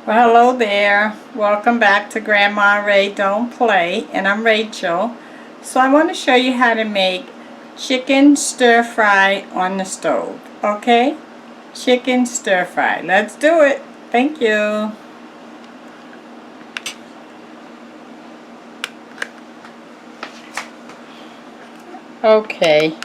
Well, hello there. Welcome back to Grandma Ray Don't Play, and I'm Rachel. So I want to show you how to make chicken stir fry on the stove. Okay? Chicken stir fry. Let's do it. Thank you. Okay.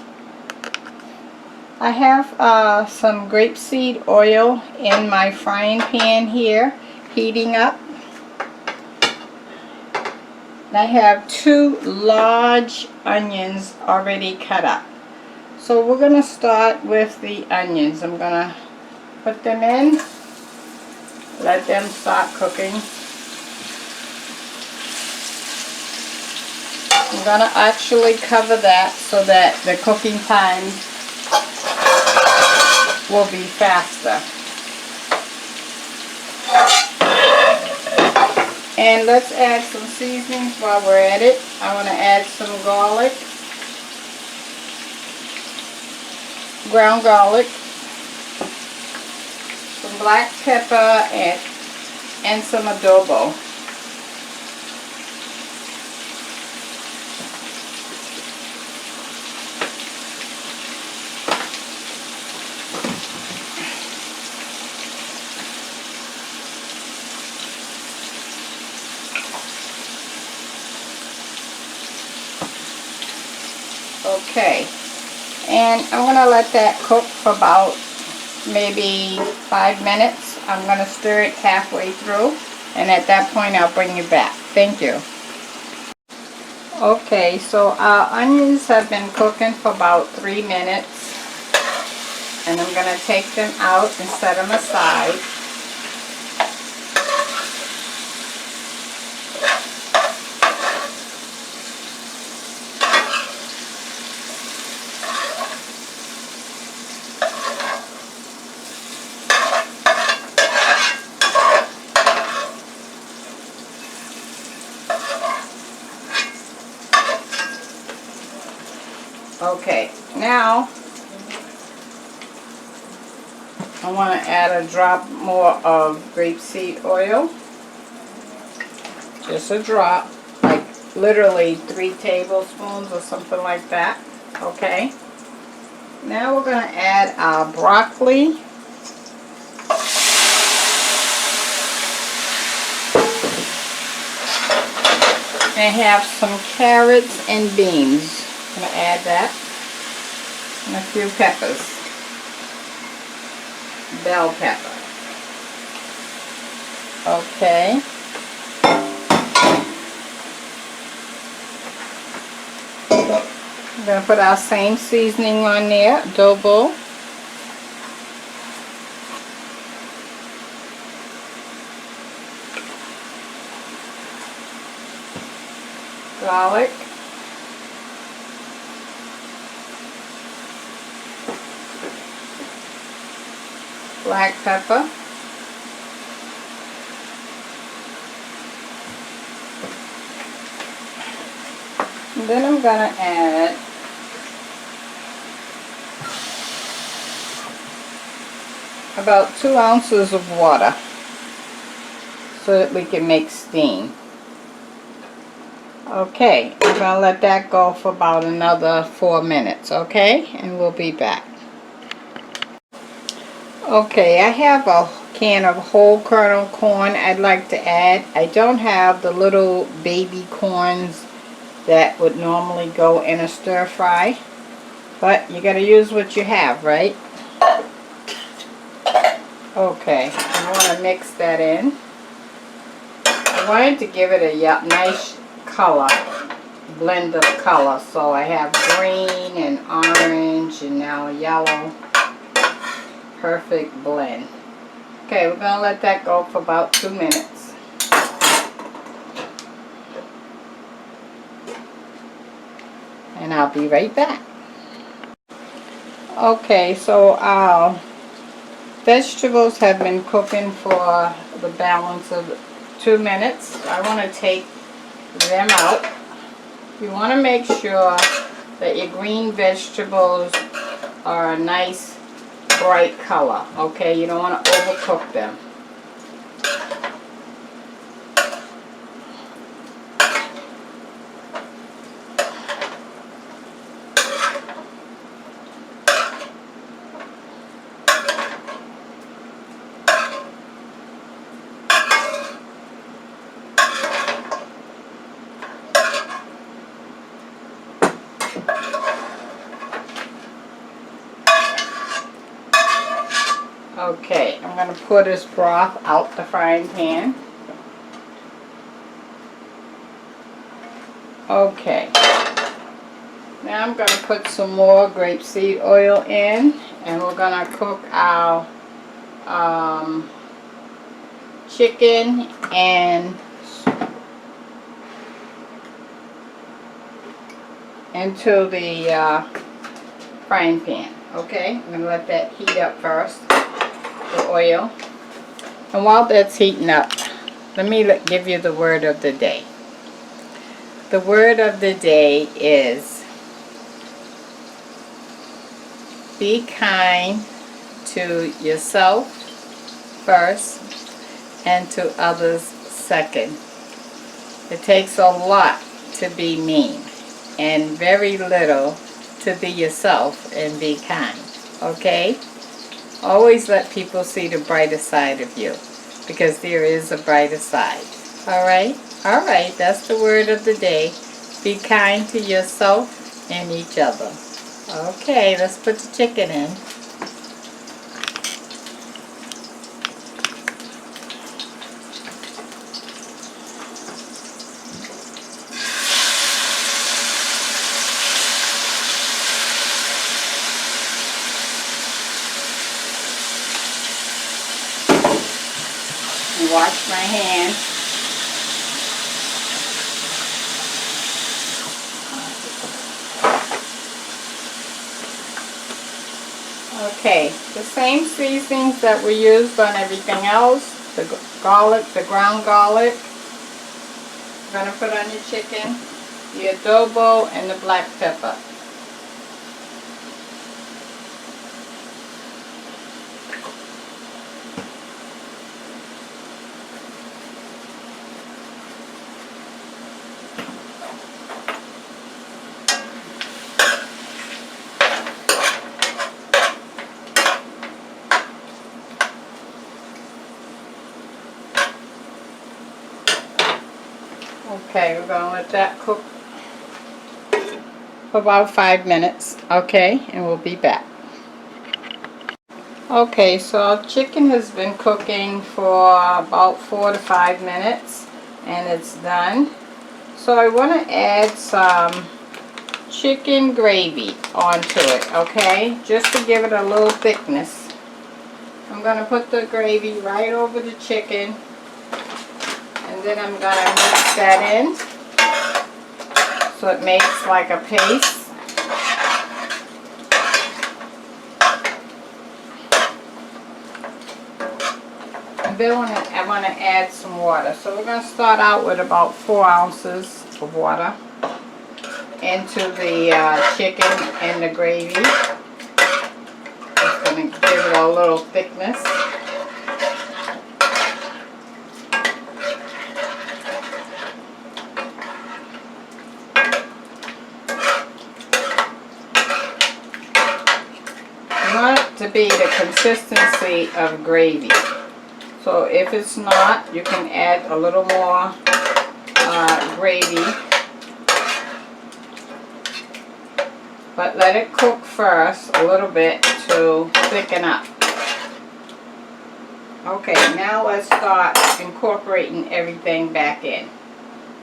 I have some grapeseed oil in my frying pan here, heating up. I have 2 large onions already cut up. So we're going to start with the onions. I'm going to put them in, let them start cooking. I'm going to actually cover that so that the cooking time will be faster. And let's add some seasonings while we're at it. I want to add some garlic, ground garlic, some black pepper, and some adobo. Okay, and I'm going to let that cook for about maybe 5 minutes. I'm going to stir it halfway through, and at that point I'll bring you back. Thank you. Okay, so our onions have been cooking for about 3 minutes, and I'm going to take them out and set them aside. Okay, now I want to add a drop more of grapeseed oil. Just a drop, like literally 3 tablespoons or something like that. Okay. Now we're going to add our broccoli. And have some carrots and beans. I'm going to add that. And a few peppers. Bell pepper. Okay. We're going to put our same seasoning on there. Adobo. Garlic. Black pepper. And then I'm going to add about 2 ounces of water so that we can make steam. Okay, I'm going to let that go for about another 4 minutes, okay? And we'll be back. Okay, I have a can of whole kernel corn I'd like to add. I don't have the little baby corns that would normally go in a stir fry, but you got to use what you have, right? Okay, I want to mix that in. I wanted to give it a nice color, blend of color, so I have green and orange and now yellow. Perfect blend. Okay, we're going to let that go for about 2 minutes. And I'll be right back. Okay, so our vegetables have been cooking for the balance of 2 minutes. I want to take them out. You want to make sure that your green vegetables are a nice bright color. Okay, you don't want to overcook them. Okay, I'm going to pour this broth out the frying pan. Okay, now I'm going to put some more grapeseed oil in, and we're going to cook our chicken and into the frying pan. Okay, I'm going to let that heat up first, the oil. And while that's heating up, let me give you the word of the day. The word of the day is be kind to yourself first and to others second. It takes a lot to be mean and very little to be yourself and be kind. Okay? Always let people see the brighter side of you, because there is a brighter side. Alright? Alright, that's the word of the day. Be kind to yourself and each other. Okay, let's put the chicken in. Wash my hands. Okay, the same seasonings that we used on everything else. The garlic, the ground garlic. You're going to put on your chicken. The adobo and the black pepper. Okay, we're going to let that cook for about 5 minutes. Okay, and we'll be back. Okay, so our chicken has been cooking for about 4 to 5 minutes, and it's done. So I want to add some chicken gravy onto it, okay, just to give it a little thickness. I'm going to put the gravy right over the chicken, and then I'm going to mix that in so it makes like a paste. And then I want to add some water. So we're going to start out with about 4 ounces of water into the chicken and the gravy. Just going to give it a little thickness. You want it to be the consistency of gravy. So if it's not, you can add a little more gravy. But let it cook first a little bit to thicken up. Okay, now let's start incorporating everything back in.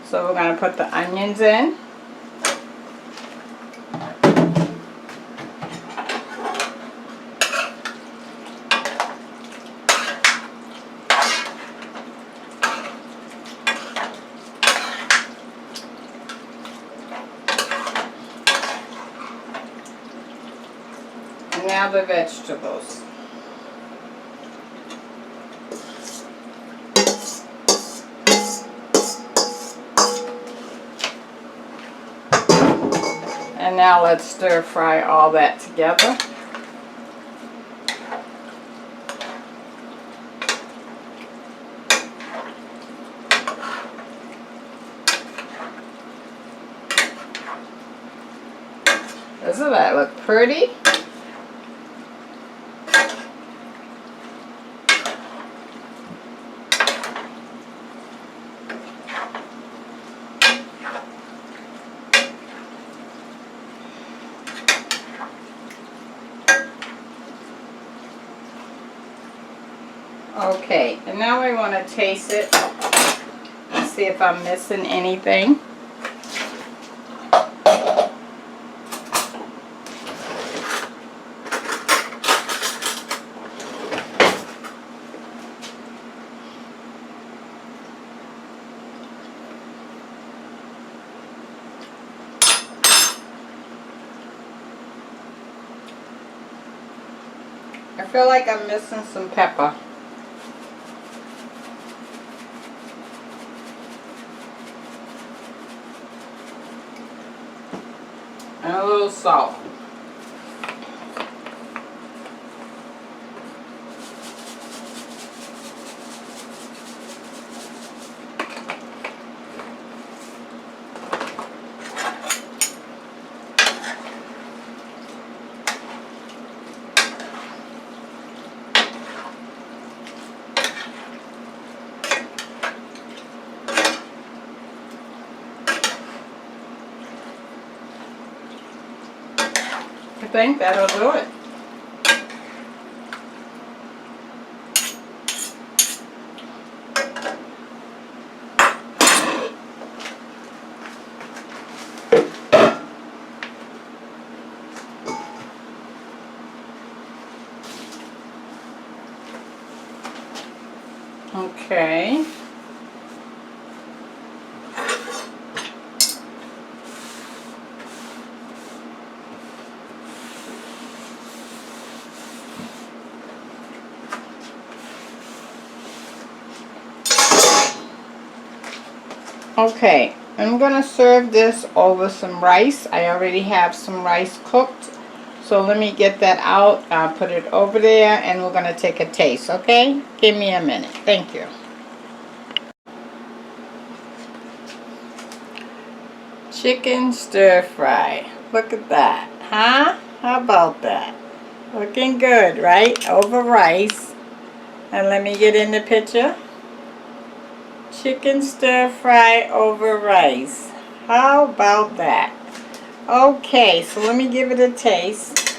So we're going to put the onions in. And now the vegetables. And now let's stir fry all that together. Doesn't that look pretty? Okay, and now I want to taste it and see if I'm missing anything. I feel like I'm missing some pepper. And a little salt. I think that'll do it. Okay. Okay, I'm gonna serve this over some rice. I already have some rice cooked. So let me get that out. I'll put it over there and we're gonna take a taste, okay? Give me a minute. Thank you. Chicken stir fry. Look at that. Huh? How about that? Looking good, right? Over rice. And let me get in the picture. Chicken stir fry over rice. How about that? Okay, so let me give it a taste.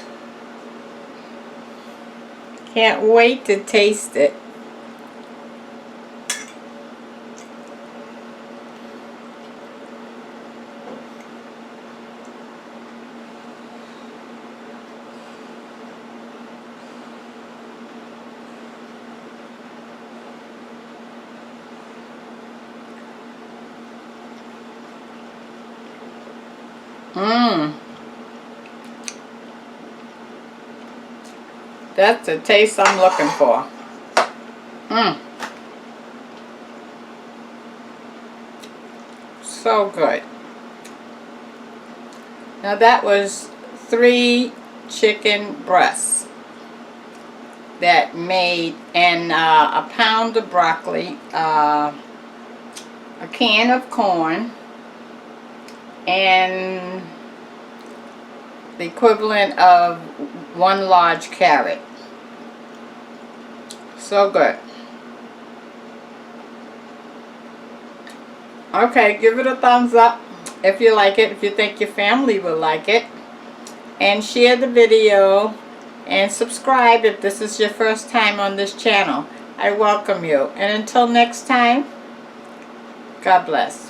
Can't wait to taste it. Mmm. That's the taste I'm looking for. Mmm. So good. Now that was 3 chicken breasts that made, and a pound of broccoli, a can of corn, and the equivalent of 1 large carrot. So good. Okay, give it a thumbs up if you like it, if you think your family will like it, and share the video and subscribe if this is your first time on this channel. I welcome you, and until next time, God bless.